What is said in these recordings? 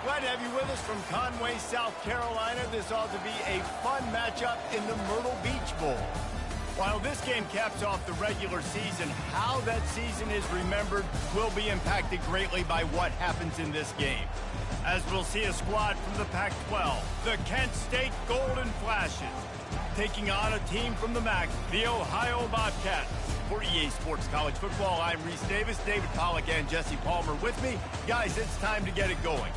Glad to have you with us from Conway, South Carolina. This ought to be a fun matchup in the Myrtle Beach Bowl. While this game caps off the regular season, how that season is remembered will be impacted greatly by what happens in this game. As we'll see a squad from the Pac-12, the Kent State Golden Flashes, taking on a team from the MAC, the Ohio Bobcats. For EA Sports College Football, I'm Reese Davis, David Pollack, and Jesse Palmer with me. Guys, it's time to get it going.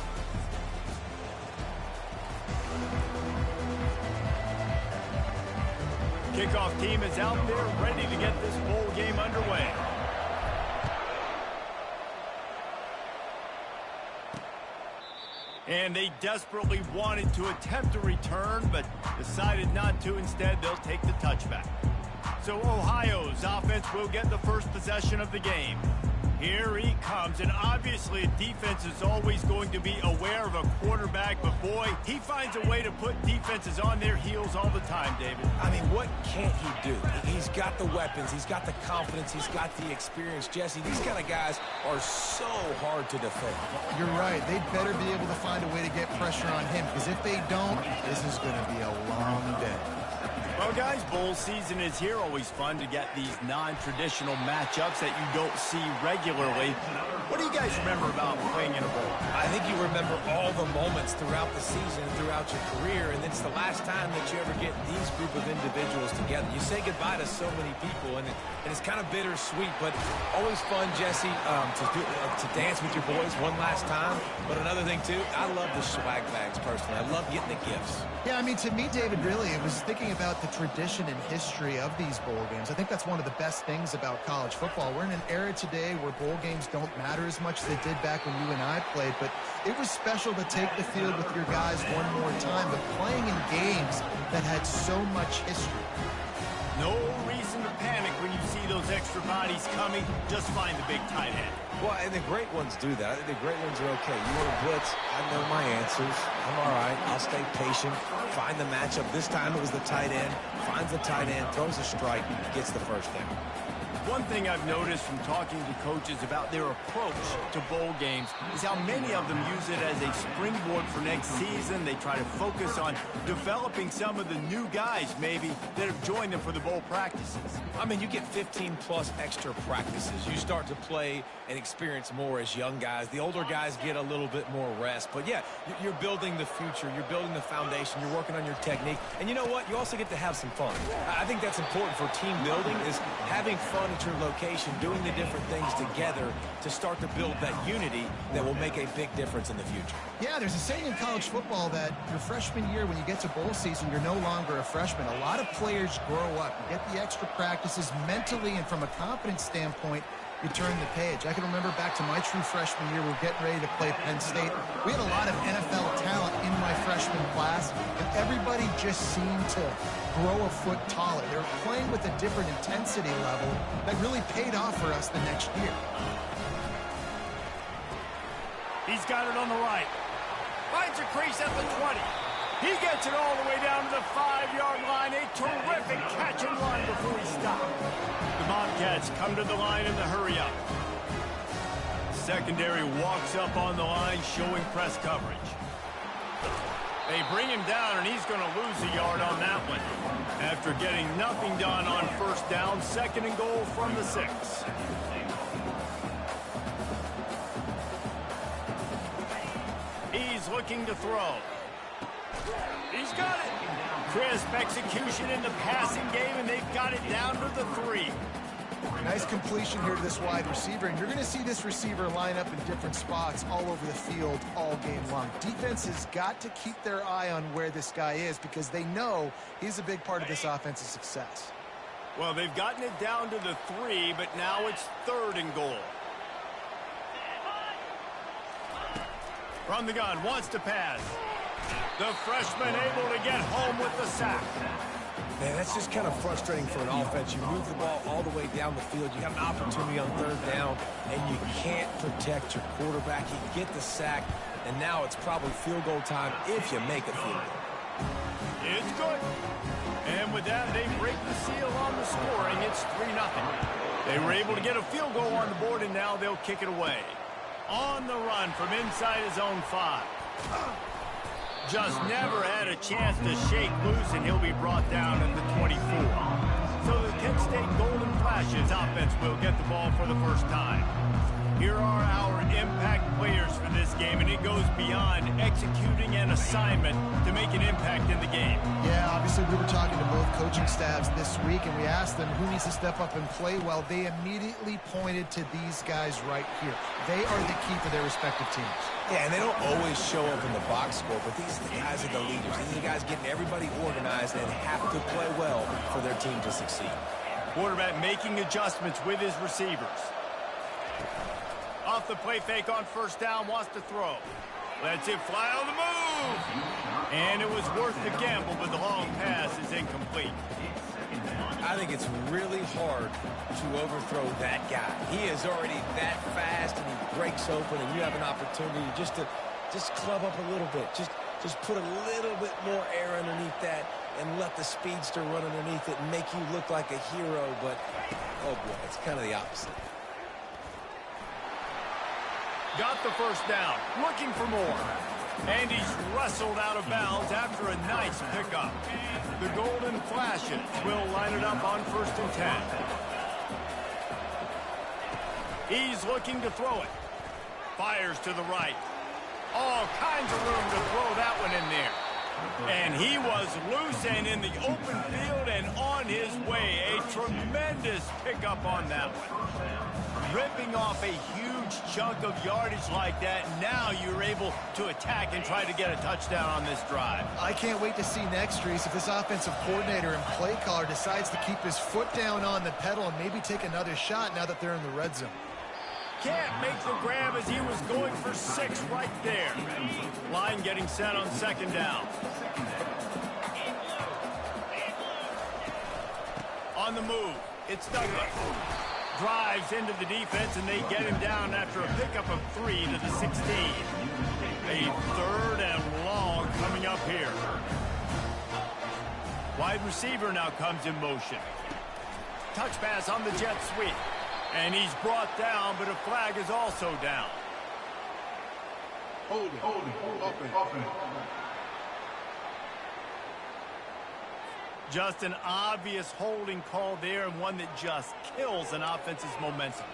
Kickoff team is out there, ready to get this bowl game underway. And they desperately wanted to attempt a return, but decided not to. Instead, they'll take the touchback. So Ohio's offense will get the first possession of the game. Here he comes, and obviously a defense is always going to be aware of a quarterback, but boy, he finds a way to put defenses on their heels all the time, David. I mean, what can't he do? He's got the weapons, he's got the confidence, he's got the experience. Jesse, these kind of guys are so hard to defend. You're right. They'd better be able to find a way to get pressure on him, because if they don't, this is going to be a long day. Well, guys, bowl season is here. Always fun to get these non-traditional matchups that you don't see regularly. What do you guys remember about playing in a bowl? I think you remember all the moments throughout the season and throughout your career, and it's the last time that you ever get these group of individuals together. You say goodbye to so many people, and it's kind of bittersweet, but always fun, Jesse, to dance with your boys one last time. But another thing, too, I love the swag bags, personally. I love getting the gifts. Yeah, I mean, to me, David, really, it was thinking about the tradition and history of these bowl games. I think that's one of the best things about college football. We're in an era today where bowl games don't matter as much as they did back when you and I played, but it was special to take the field with your guys one more time, but playing in games that had so much history. No reason to panic when you see those extra bodies coming. Just find the big tight end. Well, and the great ones do that. I think the great ones are okay. You want to blitz, I know my answers. I'm all right. I'll stay patient. Find the matchup. This time it was the tight end. Finds the tight end, throws a strike, gets the first down. One thing I've noticed from talking to coaches about their approach to bowl games is how many of them use it as a springboard for next season. They try to focus on developing some of the new guys, maybe, that have joined them for the bowl practices. I mean, you get 15-plus extra practices. You start to play and experience more as young guys. The older guys get a little bit more rest. But, yeah, you're building the future. You're building the foundation. You're working on your technique. And you know what? You also get to have some fun. I think that's important for team building, is having fun at your location, doing the different things together to start to build that unity that will make a big difference in the future. Yeah, there's a saying in college football that your freshman year, when you get to bowl season, you're no longer a freshman. A lot of players grow up. You get the extra practices mentally, and from a confidence standpoint, you turn the page. I can remember back to my true freshman year, we were getting ready to play Penn State. We had a lot of NFL talent in my freshman class, and everybody just seemed to grow a foot taller. They were playing with a different intensity level that really paid off for us the next year. He's got it on the right. Finds a crease at the 20. He gets it all the way down to the 5-yard line. A terrific catch and run before he stopped. The Bobcats come to the line in the hurry-up. Secondary walks up on the line, showing press coverage. They bring him down, and he's going to lose a yard on that one. After getting nothing done on first down, 2nd and goal from the 6. He's looking to throw. He's got it. Crisp execution in the passing game, and they've got it down to the 3. Nice completion here to this wide receiver, and you're going to see this receiver line up in different spots all over the field all game long. Defense has got to keep their eye on where this guy is, because they know he's a big part of this offense's success. Well, they've gotten it down to the 3, but now it's 3rd and goal. From the gun, wants to pass. The freshman able to get home with the sack. Man, that's just kind of frustrating for an offense. You move the ball all the way down the field. You have an opportunity on 3rd down, and you can't protect your quarterback. You get the sack, and now it's probably field goal time if you make a field goal. It's good. And with that, they break the seal on the scoring. It's 3-0. They were able to get a field goal on the board, and now they'll kick it away. On the run from inside his own 5. Just never had a chance to shake loose, and he'll be brought down at the 24. So the Kent State Golden Flashes offense will get the ball for the first time. Here are our impact players for this game, and it goes beyond executing an assignment to make an impact in the game. Yeah, obviously we were talking to both coaching staffs this week, and we asked them who needs to step up and play well. They immediately pointed to these guys right here. They are the key for their respective teams. Yeah, and they don't always show up in the box score, but these guys are the leaders. These are the guys getting everybody organized and have to play well for their team to succeed. Quarterback making adjustments with his receivers. Off the play fake on first down, wants to throw. Lets it fly on the move. And it was worth the gamble, but the long pass is incomplete. I think it's really hard to overthrow that guy. He is already that fast, and he breaks open, and you have an opportunity just to club up a little bit. Just put a little bit more air underneath that and let the speedster run underneath it and make you look like a hero. But, oh, boy, it's kind of the opposite. Got the first down, looking for more. And he's wrestled out of bounds after a nice pickup. The Golden Flashes will line it up on 1st and 10. He's looking to throw it. Fires to the right. All kinds of room to throw that one in there. And he was loose and in the open field and on his way. A tremendous pickup on that one. Ripping off a huge chunk of yardage like that, now you're able to attack and try to get a touchdown on this drive. I can't wait to see next, Reese, if this offensive coordinator and play caller decides to keep his foot down on the pedal and maybe take another shot now that they're in the red zone. Can't make the grab as he was going for 6 right there. Line getting set on 2nd down. On the move, it's Douglas. Drives into the defense, and they get him down after a pickup of 3 to the 16. A 3rd and long coming up here. Wide receiver now comes in motion. Touch pass on the jet sweep. And he's brought down, but a flag is also down. Hold it. Just an obvious holding call there, and one that just kills an offense's momentum.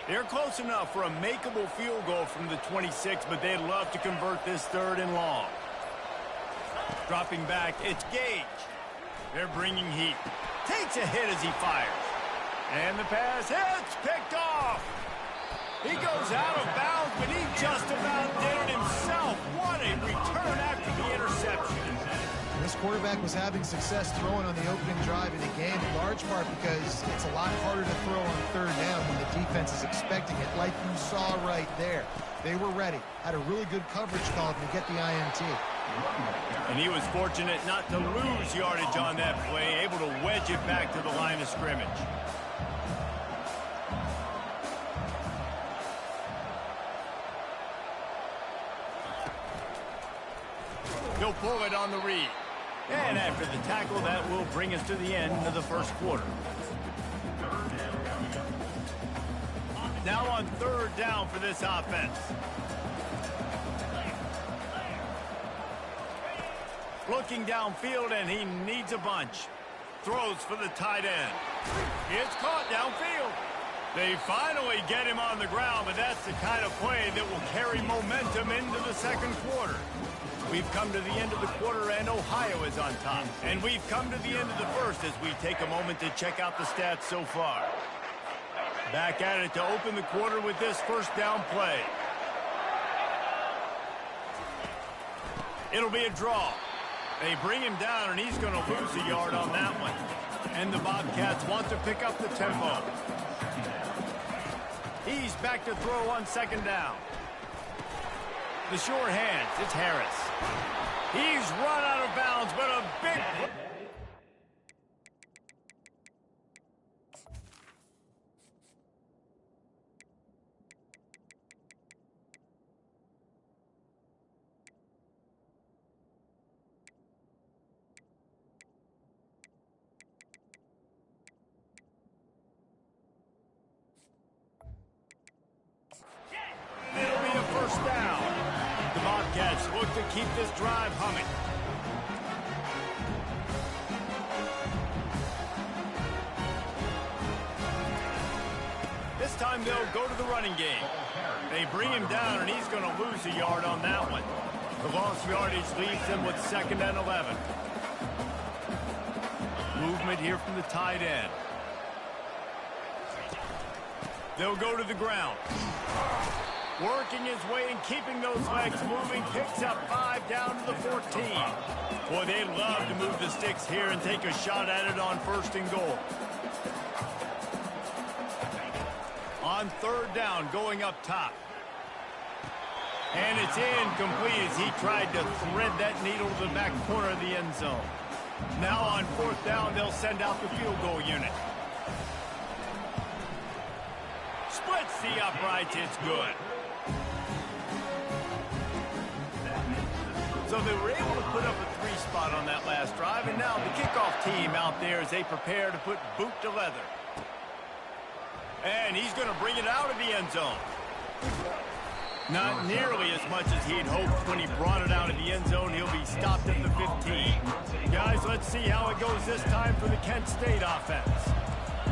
They're close enough for a makeable field goal from the 26, but they'd love to convert this 3rd and long. Dropping back, it's Gage. They're bringing heat. Takes a hit as he fires. And the pass hits, picked off. He goes out of bounds, but he just about did it himself. What a return after the interception. This quarterback was having success throwing on the opening drive of the game, in large part because it's a lot harder to throw on 3rd down when the defense is expecting it, like you saw right there. They were ready, had a really good coverage call to get the INT. And he was fortunate not to lose yardage on that play, able to wedge it back to the line of scrimmage. He'll pull it on the read. And after the tackle, that will bring us to the end of the 1st quarter. Now on 3rd down for this offense. Looking downfield, and he needs a bunch. Throws for the tight end. It's caught downfield. They finally get him on the ground, but that's the kind of play that will carry momentum into the 2nd quarter. We've come to the end of the quarter, and Ohio is on top. And we've come to the end of the 1st as we take a moment to check out the stats so far. Back at it to open the quarter with this 1st down play. It'll be a draw. They bring him down, and he's going to lose a yard on that one. And the Bobcats want to pick up the tempo. He's back to throw on 2nd down. The sure hands, it's Harris. He's run out of bounds, but a big... down. The Bobcats look to keep this drive humming. This time they'll go to the running game. They bring him down, and he's going to lose a yard on that one. The lost yardage leaves them with 2nd and 11. Movement here from the tight end. They'll go to the ground. Working his way and keeping those legs moving. Picks up 5 down to the 14. Boy, they love to move the sticks here and take a shot at it on 1st and goal. On 3rd down, going up top. And it's incomplete as he tried to thread that needle to the back corner of the end zone. Now on 4th down, they'll send out the field goal unit. Splits the uprights, it's good. So they were able to put up a 3 spot on that last drive, and now the kickoff team out there as they prepare to put boot to leather. And he's going to bring it out of the end zone. Not nearly as much as he'd hoped when he brought it out of the end zone. He'll be stopped at the 15. Guys, let's see how it goes this time for the Kent State offense.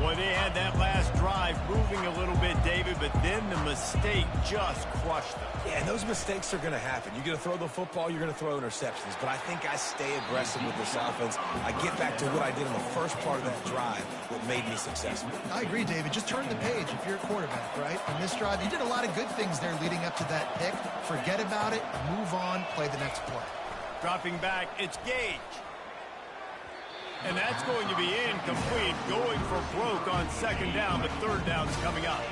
Boy, they had that last drive moving a little bit, David, but then the mistake just crushed them. Yeah, and those mistakes are going to happen. You're going to throw the football, you're going to throw interceptions. But I think I stay aggressive with this offense. I get back to what I did in the first part of that drive, what made me successful. I agree, David. Just turn the page if you're a quarterback, right? On this drive, you did a lot of good things there leading up to that pick. Forget about it, move on, play the next play. Dropping back, it's Gage. And that's going to be incomplete, going for broke on 2nd down, but 3rd down's coming up.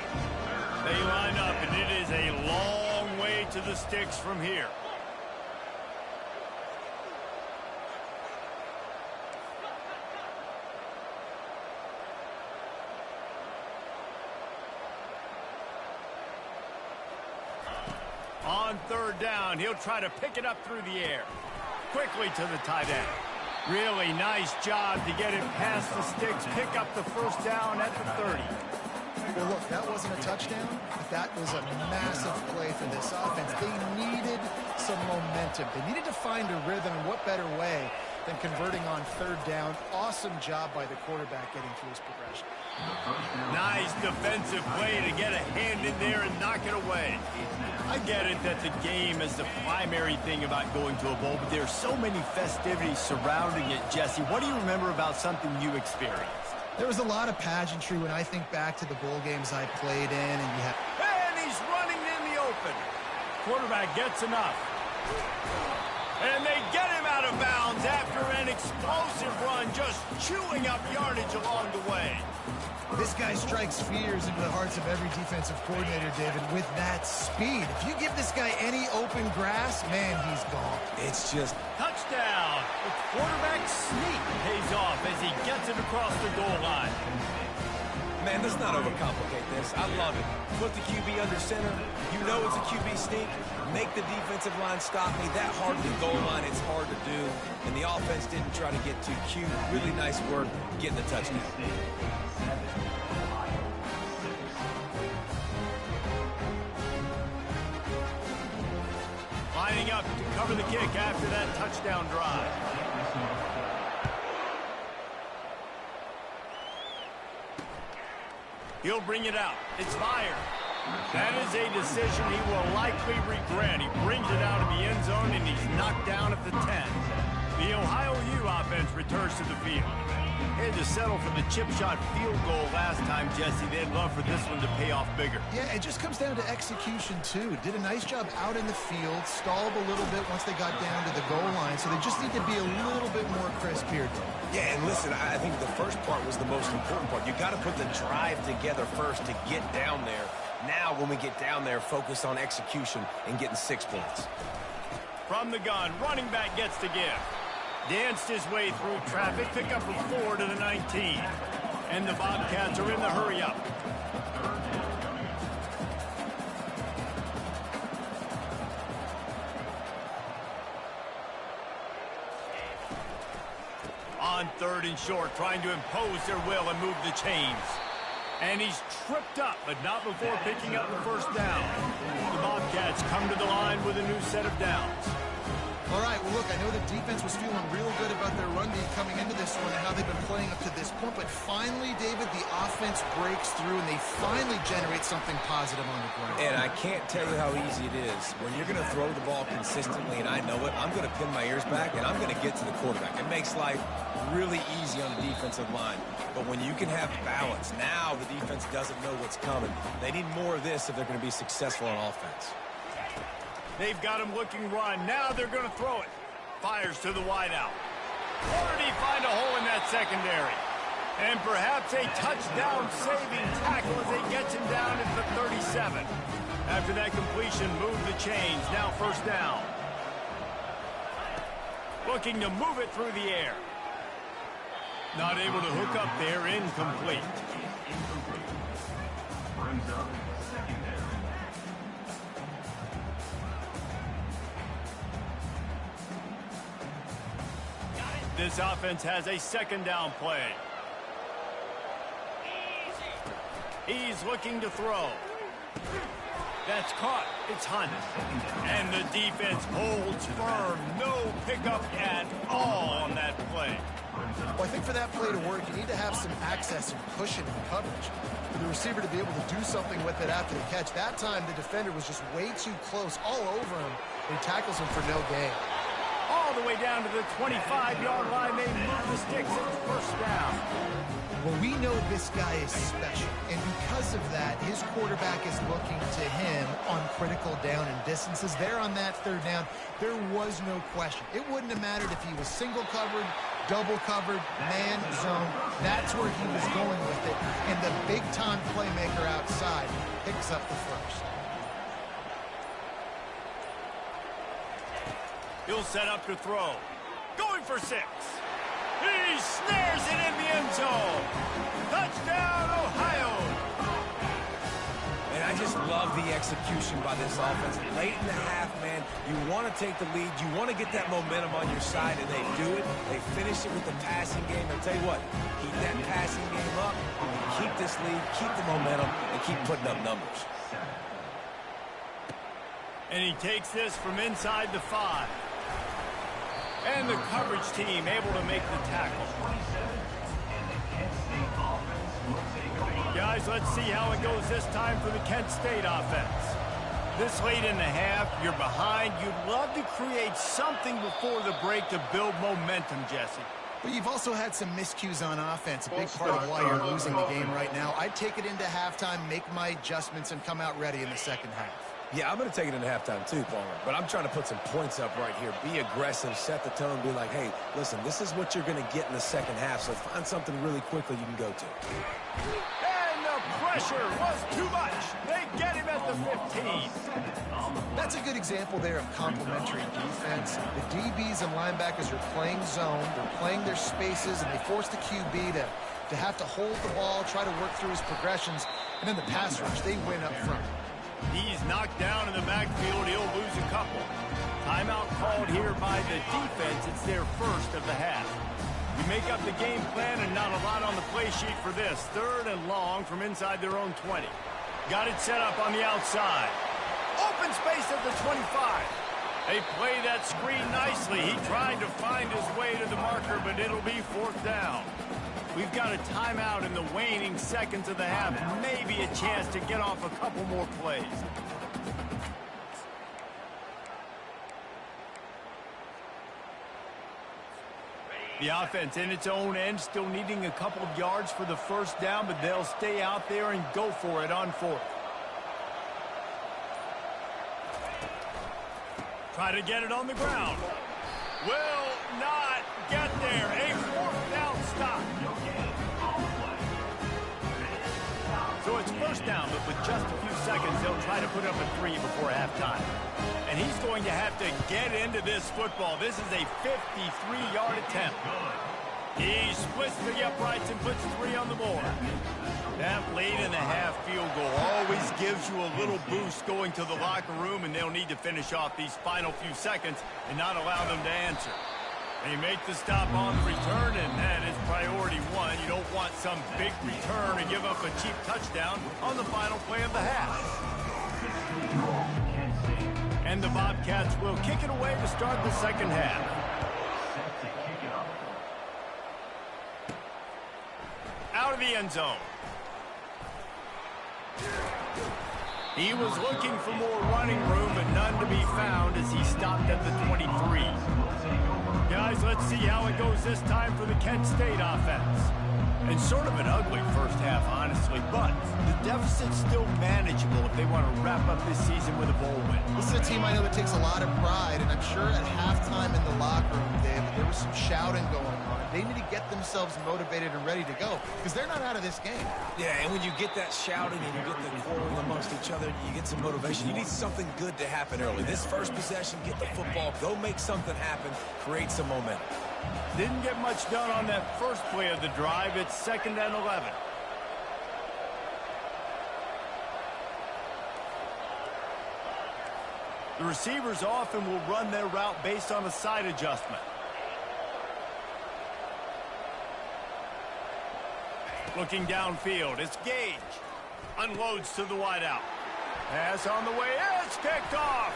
They line up, and it is a long way to the sticks from here. On 3rd down, he'll try to pick it up through the air. Quickly to the tight end. Really nice job to get it past the sticks, pick up the 1st down at the 30. Well, look, that wasn't a touchdown, but that was a massive play for this offense. They needed some momentum. They needed to find a rhythm, and what better way than converting on 3rd down. Awesome job by the quarterback getting through his progression. Nice defensive play to get a hand in there and knock it away. I get it that the game is the primary thing about going to a bowl, but there's so many festivities surrounding it, Jesse. What do you remember about something you experienced? There was a lot of pageantry when I think back to the bowl games I played in, and you have... And he's running in the open. Quarterback gets enough. And they get him out of bounds after an explosive run, just chewing up yardage along the way. This guy strikes fears into the hearts of every defensive coordinator, David, with that speed. If you give this guy any open grass, man, he's gone. It's just... Touchdown! The quarterback sneak pays off as he gets it across the goal line. Man, let's not overcomplicate this. I love it. Put the QB under center. You know it's a QB sneak. Make the defensive line stop me. That hard to the goal line, it's hard to do. And the offense didn't try to get too cute. Really nice work getting the touchdown. Lining up to cover the kick after that touchdown drive. He'll bring it out. It's fired. That is a decision he will likely regret. He brings it out of the end zone, and he's knocked down at the 10. The Ohio U offense returns to the field. They had to settle for the chip shot field goal last time, Jesse. They'd love for this one to pay off bigger. Yeah, it just comes down to execution, too. Did a nice job out in the field, stalled a little bit once they got down to the goal line, so they just need to be a little bit more crisp here. Yeah, and listen, I think the first part was the most important part. You got to put the drive together first to get down there. Now, when we get down there, focus on execution and getting 6 points. From the gun, running back gets to give. Danced his way through traffic, pick up a 4 to the 19. And the Bobcats are in the hurry-up. On 3rd and short, trying to impose their will and move the chains. And he's tripped up, but not before picking up the first down. The Bobcats come to the line with a new set of downs. All right, well, look, I know the defense was feeling real good about their run D coming into this one and how they've been playing up to this point, but finally, David, the offense breaks through and they finally generate something positive on the ground. And I can't tell you how easy it is. When you're going to throw the ball consistently, and I know it, I'm going to pin my ears back, and I'm going to get to the quarterback. It makes life really easy on the defensive line. But when you can have balance, now the defense doesn't know what's coming. They need more of this if they're going to be successful on offense. They've got him looking run. Now they're going to throw it. Fires to the wideout. Or did he find a hole in that secondary? And perhaps a touchdown-saving tackle as he gets him down at the 37. After that completion, move the chains. Now first down. Looking to move it through the air. Not able to hook up there. Incomplete. Brings up secondary. This offense has a second down play. He's looking to throw. That's caught. It's Hunt. And the defense holds firm. No pickup at all on that play. Well, I think for that play to work, you need to have some access and cushion and coverage. For the receiver to be able to do something with it after the catch. That time, the defender was just way too close, all over him. He tackles him for no gain. All the way down to the 25-yard line. They move the sticks. It's first down. Well, we know this guy is special, and because of that, his quarterback is looking to him on critical down and distances. There on that third down, there was no question. It wouldn't have mattered if he was single covered, double covered, man zone. That's where he was going with it, and the big-time playmaker outside picks up the first. He'll set up to throw. Going for 6. He snares it in the end zone. Touchdown, Ohio. And I just love the execution by this offense. Late in the half, man, you want to take the lead. You want to get that momentum on your side, and they do it. They finish it with the passing game. I'll tell you what, keep that passing game up, keep this lead, keep the momentum, and keep putting up numbers. And he takes this from inside the 5. And the coverage team able to make the tackle. Guys, let's see how it goes this time for the Kent State offense. This late in the half, you're behind. You'd love to create something before the break to build momentum, Jesse. But you've also had some miscues on offense, a big part of why you're losing the game right now. I'd take it into halftime, make my adjustments, and come out ready in the second half. Yeah, I'm going to take it into halftime too, Palmer. But I'm trying to put some points up right here. Be aggressive, set the tone, be like, hey, listen, this is what you're going to get in the second half, so find something really quickly you can go to. And the pressure was too much. They get him at the 15. That's a good example there of complementary defense. The DBs and linebackers are playing zone, they're playing their spaces, and they force the QB to have to hold the ball, try to work through his progressions, and then the pass rush, they win up front. He's knocked down in the backfield. He'll lose a couple. Timeout called here by the defense. It's their first of the half. You make up the game plan and not a lot on the play sheet for this. 3rd and long from inside their own 20. Got it set up on the outside. Open space at the 25. They play that screen nicely. He tried to find his way to the marker, but it'll be 4th down. We've got a timeout in the waning seconds of the half. Maybe a chance to get off a couple more plays. The offense in its own end, still needing a couple of yards for the first down, but they'll stay out there and go for it on 4th. Try to get it on the ground. Will not get there. A 4th down stop. So it's first down, but with just a few seconds, they'll try to put up a 3 before halftime. And he's going to have to get into this football. This is a 53-yard attempt. He splits the uprights and puts 3 on the board. That late in the half field goal always gives you a little boost going to the locker room, and they'll need to finish off these final few seconds and not allow them to answer. They make the stop on the return, and that is priority one. You don't want some big return and give up a cheap touchdown on the final play of the half. And the Bobcats will kick it away to start the second half. Out of the end zone. He was looking for more running room, but none to be found as he stopped at the 23. Guys, let's see how it goes this time for the Kent State offense. And sort of an ugly first half, honestly, but the deficit's still manageable if they want to wrap up this season with a bowl win. This is a team I know that takes a lot of pride, and I'm sure at halftime in the locker room, David, there was some shouting going on. They need to get themselves motivated and ready to go, because they're not out of this game. Yeah, and when you get that shouting and you get the quarreling amongst each other, you get some motivation. You need something good to happen early. This first possession, get the football, go make something happen, create some momentum. Didn't get much done on that first play of the drive. It's 2nd and 11. The receivers often will run their route based on a side adjustment. Looking downfield, it's Gage. Unloads to the wideout. Pass on the way, it's picked off.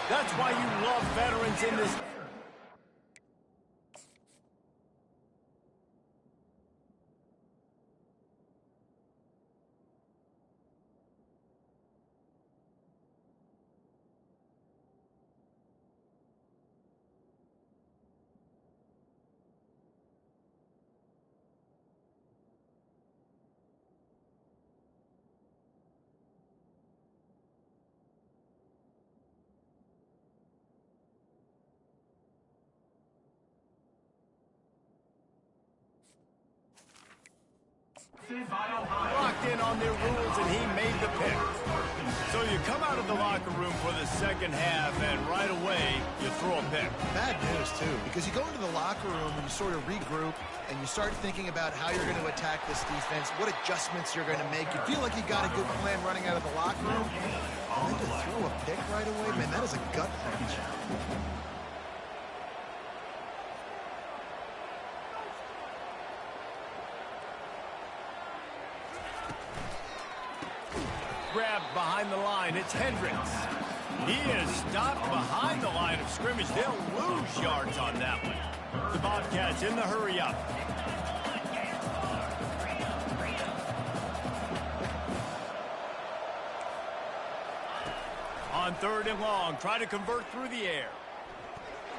That's why you love veterans in this. Locked in on their rules, and he made the pick. So you come out of the locker room for the second half, and right away, you throw a pick. Bad news, too, because you go into the locker room and you sort of regroup, and you start thinking about how you're going to attack this defense, what adjustments you're going to make. You feel like you got a good plan running out of the locker room, and then to throw a pick right away, man, that is a gut punch. Grabbed behind the line, it's Hendricks. He is stopped behind the line of scrimmage. They'll lose yards on that one. The Bobcats in the hurry up. On 3rd and long, try to convert through the air.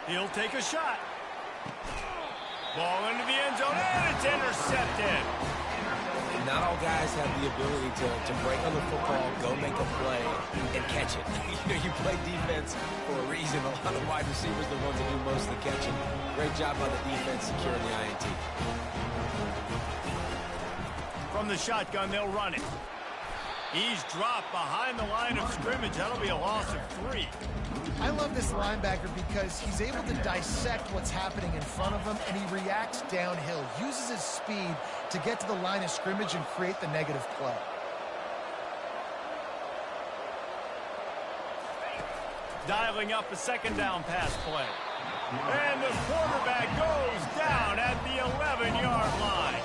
He'll take a shot. Ball into the end zone, and it's intercepted. Not all guys have the ability to break on the football, go make a play, and catch it. You play defense for a reason. A lot of wide receivers are the ones that do most of the catching. Great job by the defense securing the INT. From the shotgun, they'll run it. He's dropped behind the line of scrimmage. That'll be a loss of 3. I love this linebacker because he's able to dissect what's happening in front of him, and he reacts downhill, uses his speed to get to the line of scrimmage and create the negative play. Dialing up a 2nd down pass play. And the quarterback goes down at the 11-yard line.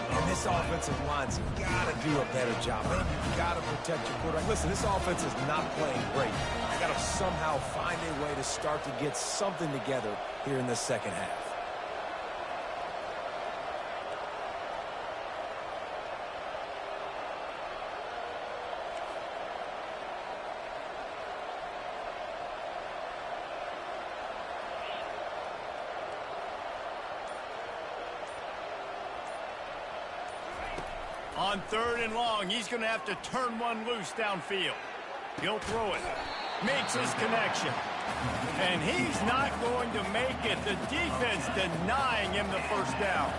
And this offensive line's got to do a better job. Man, you've got to protect your quarterback. Listen, this offense is not playing great. They got to somehow find a way to start to get something together here in the second half. On 3rd and long, he's going to have to turn one loose downfield. He'll throw it. Makes his connection. And he's not going to make it. The defense denying him the first down.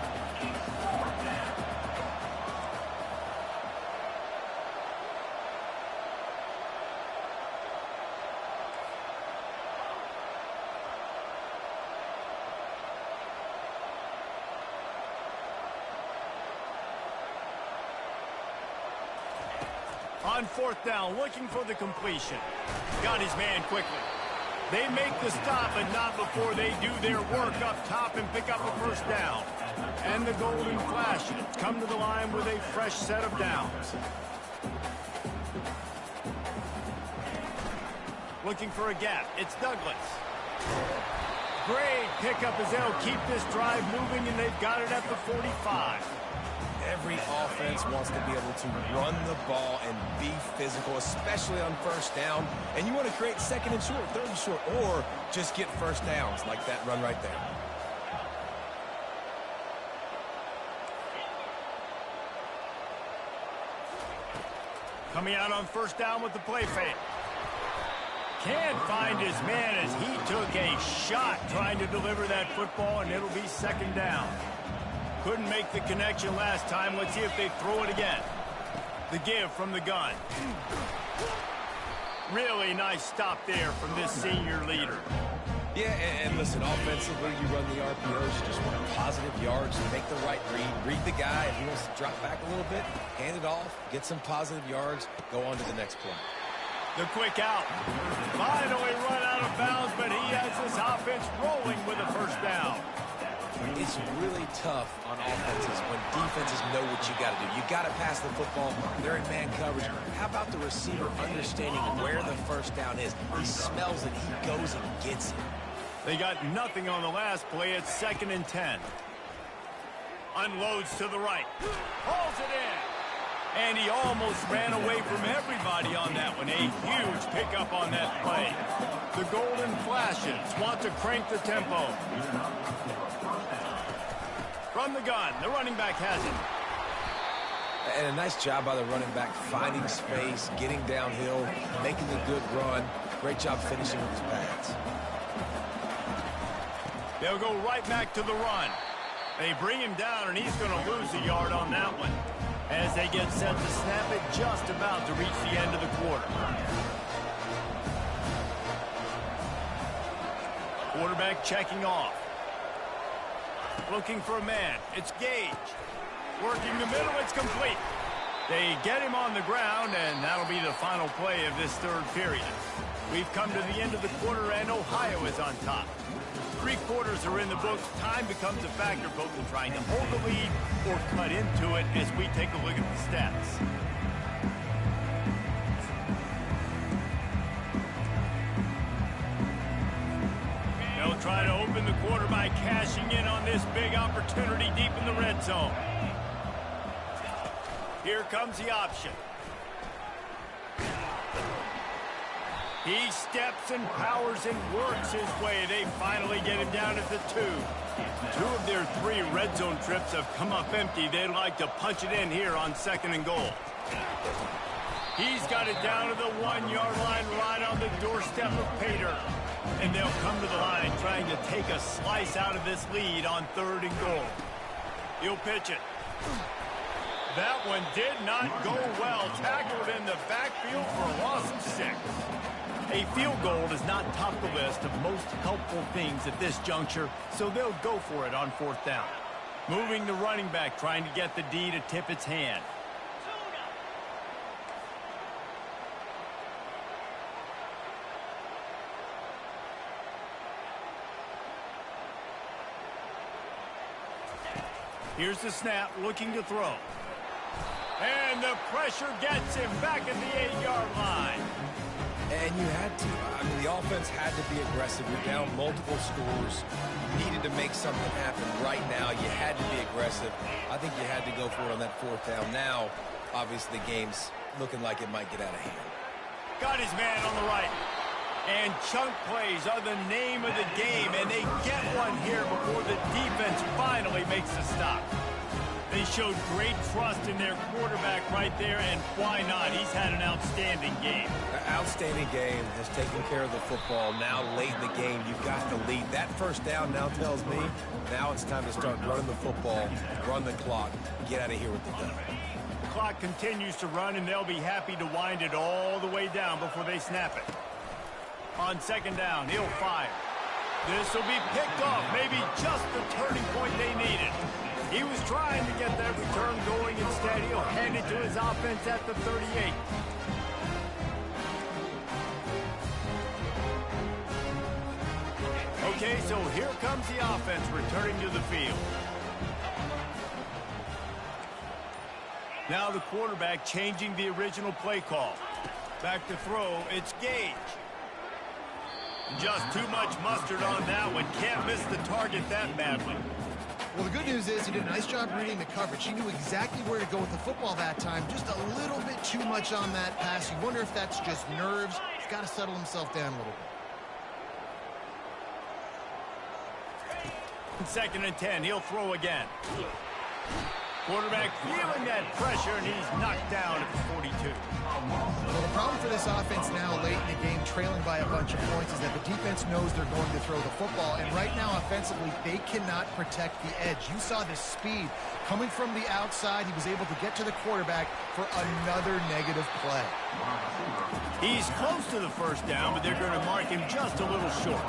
On 4th down, looking for the completion. Got his man quickly. They make the stop, but not before they do their work up top and pick up a first down. And the Golden Flashes come to the line with a fresh set of downs. Looking for a gap. It's Douglas. Great pickup as they'll keep this drive moving, and they've got it at the 45. Every offense wants to be able to run the ball and be physical, especially on first down. And you want to create second and short, third and short, or just get first downs like that run right there. Coming out on first down with the play fake. Can't find his man as he took a shot trying to deliver that football, and it'll be second down. Couldn't make the connection last time. Let's see if they throw it again. The give from the gun. Really nice stop there from this senior leader. Yeah, and listen, offensively, you run the RPOs, you just want positive yards, make the right read the guy. If he wants to drop back a little bit, hand it off, get some positive yards, go on to the next play. The quick out. Finally run out of bounds, but he has his offense rolling with a first down. It's really tough on offenses when defenses know what you got to do. You got to pass the football. They're in man coverage. How about the receiver understanding where the first down is? He smells it. He goes and gets it. They got nothing on the last play. It's 2nd and 10. Unloads to the right. Hauls it in. And he almost ran away from everybody on that one. A huge pickup on that play. The Golden Flashes want to crank the tempo. From the gun, the running back has it. And a nice job by the running back, finding space, getting downhill, making a good run. Great job finishing with his pads. They'll go right back to the run. They bring him down, and he's going to lose a yard on that one. As they get set to snap it, just about to reach the end of the quarter. Quarterback checking off. Looking for a man. It's Gage. Working the middle, it's complete. They get him on the ground, and that'll be the final play of this third period. We've come to the end of the quarter, and Ohio is on top. 3 quarters are in the books. Time becomes a factor, both in trying to hold the lead or cut into it as we take a look at the stats. They'll try to open the quarter by cashing in on this big opportunity deep in the red zone. Here comes the option. He steps and powers and works his way. They finally get him down at the 2. 2 of their 3 red zone trips have come up empty. They'd like to punch it in here on 2nd and goal. He's got it down to the 1-yard line right on the doorstep of Pater. And they'll come to the line trying to take a slice out of this lead on 3rd and goal. He'll pitch it. That one did not go well. Tackled in the backfield for a loss of 6. A field goal does not top the list of most helpful things at this juncture, so they'll go for it on 4th down. Moving the running back, trying to get the D to tip its hand. Here's the snap, looking to throw. And the pressure gets him back at the 8-yard line. And you had to. I mean, the offense had to be aggressive. You're down multiple scores. You needed to make something happen right now. You had to be aggressive. I think you had to go for it on that 4th down. Now, obviously, the game's looking like it might get out of hand. Got his man on the right. And chunk plays are the name of the game, and they get one here before the defense finally makes the stop. They showed great trust in their quarterback right there, and why not? He's had an outstanding game. Outstanding game, has taken care of the football. Now late in the game, you've got the lead. That first down now tells me now it's time to start running the football, run the clock, get out of here with the dub. The clock continues to run, and they'll be happy to wind it all the way down before they snap it. On 2nd down, he'll fire. This will be picked off, maybe just the turning point they needed. He was trying to get that return going. Instead, he'll hand it to his offense at the 38. Okay, so here comes the offense returning to the field. Now the quarterback changing the original play call. Back to throw, it's Gage. Just too much mustard on that one. Can't miss the target that badly. Well, the good news is he did a nice job reading the coverage. He knew exactly where to go with the football that time. Just a little bit too much on that pass. You wonder if that's just nerves. He's got to settle himself down a little bit. 2nd and 10, he'll throw again. Quarterback feeling that pressure, and he's knocked down at the 42. Well, the problem for this offense now late in the game, trailing by a bunch of points, is that the defense knows they're going to throw the football. And right now, offensively, they cannot protect the edge. You saw the speed coming from the outside. He was able to get to the quarterback for another negative play. He's close to the first down, but they're going to mark him just a little short.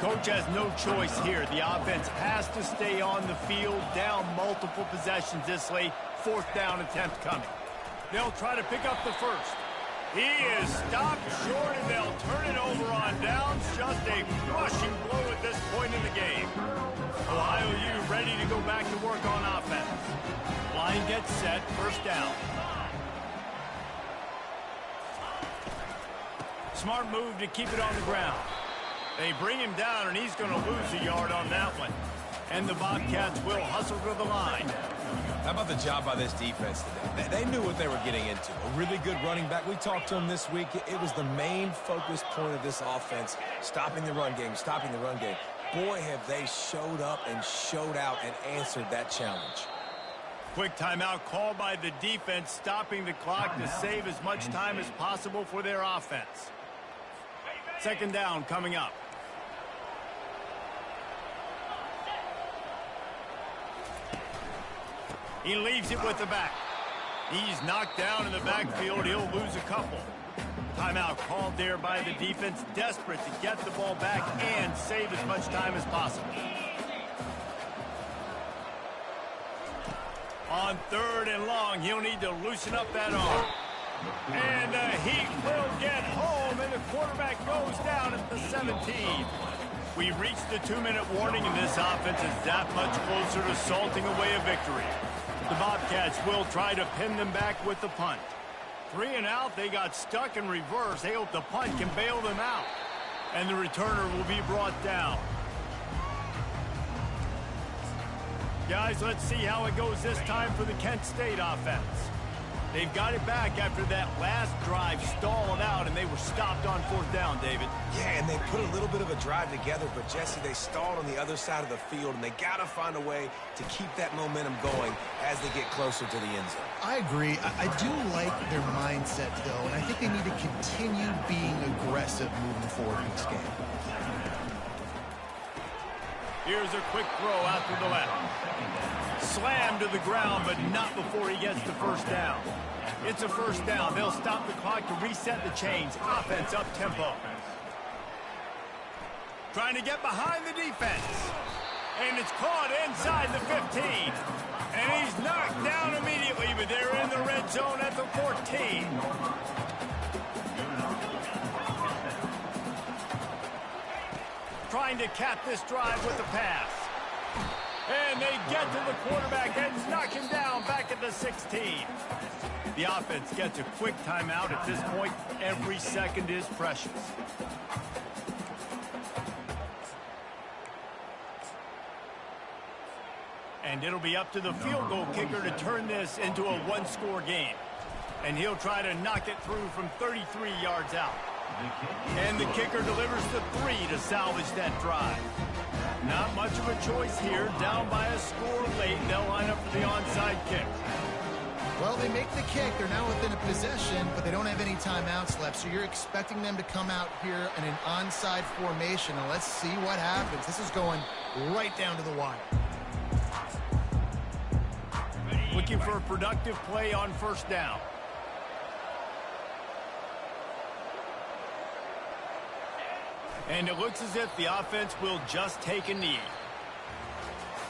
Coach has no choice here. The offense has to stay on the field, down multiple possessions this late. 4th down attempt coming. They'll try to pick up the first. He is stopped short, and they'll turn it over on downs. Just a crushing blow at this point in the game. Ohio U ready to go back to work on offense. Line gets set, 1st down. Smart move to keep it on the ground. They bring him down, and he's going to lose a yard on that one. And the Bobcats will hustle to the line. How about the job by this defense today? They knew what they were getting into. A really good running back. We talked to him this week. It was the main focus point of this offense, stopping the run game, stopping the run game. Boy, have they showed up and showed out and answered that challenge. Quick timeout called by the defense, stopping the clock to save as much time as possible for their offense. 2nd down coming up. He leaves it with the back. He's knocked down in the backfield. He'll lose a couple. Timeout called there by the defense, desperate to get the ball back and save as much time as possible. On 3rd and long, he'll need to loosen up that arm. And the Heat will get home, and the quarterback goes down at the 17. We've reached the 2-minute warning, and this offense is that much closer to salting away a victory. The Bobcats will try to pin them back with the punt. 3 and out, they got stuck in reverse. They hope the punt can bail them out. And the returner will be brought down. Guys, let's see how it goes this time for the Kent State offense. They've got it back after that last drive stalled out, and they were stopped on 4th down, David. Yeah, and they put a little bit of a drive together, but, Jesse, they stalled on the other side of the field, and they got to find a way to keep that momentum going as they get closer to the end zone. I agree. I do like their mindset, though, and I think they need to continue being aggressive moving forward in this game. Here's a quick throw out to the left. Slammed to the ground, but not before he gets the 1st down. It's a 1st down. They'll stop the clock to reset the chains. Offense up tempo. Trying to get behind the defense. And it's caught inside the 15. And he's knocked down immediately, but they're in the red zone at the 14. Trying to cap this drive with the pass. And they get to the quarterback and knock him down back at the 16. The offense gets a quick timeout at this point. Every second is precious. And it'll be up to the field goal kicker to turn this into a one-score game. And he'll try to knock it through from 33 yards out. And the kicker delivers the 3 to salvage that drive. Not much of a choice here. Down by a score late. They'll line up for the onside kick. Well, they make the kick. They're now within a possession, but they don't have any timeouts left. So you're expecting them to come out here in an onside formation. Now let's see what happens. This is going right down to the wire. Looking for a productive play on 1st down. And it looks as if the offense will just take a knee.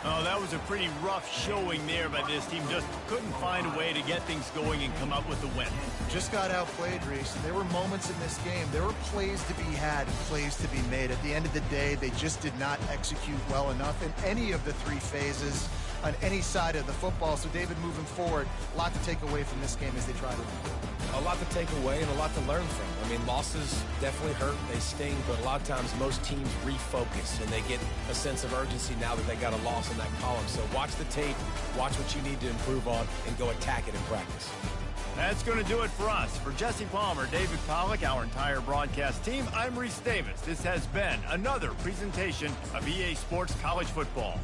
Oh, that was a pretty rough showing there by this team. Just couldn't find a way to get things going and come up with the win. Just got outplayed, Reese. There were moments in this game. There were plays to be had and plays to be made. At the end of the day, they just did not execute well enough in any of the three phases on any side of the football. So, David, moving forward, a lot to take away from this game as they try to win. A lot to take away and a lot to learn from. I mean, losses definitely hurt. They sting, but a lot of times most teams refocus and they get a sense of urgency now that they got a loss in that column. So watch the tape, watch what you need to improve on, and go attack it in practice. That's going to do it for us. For Jesse Palmer, David Pollack, our entire broadcast team, I'm Reese Davis. This has been another presentation of EA Sports College Football.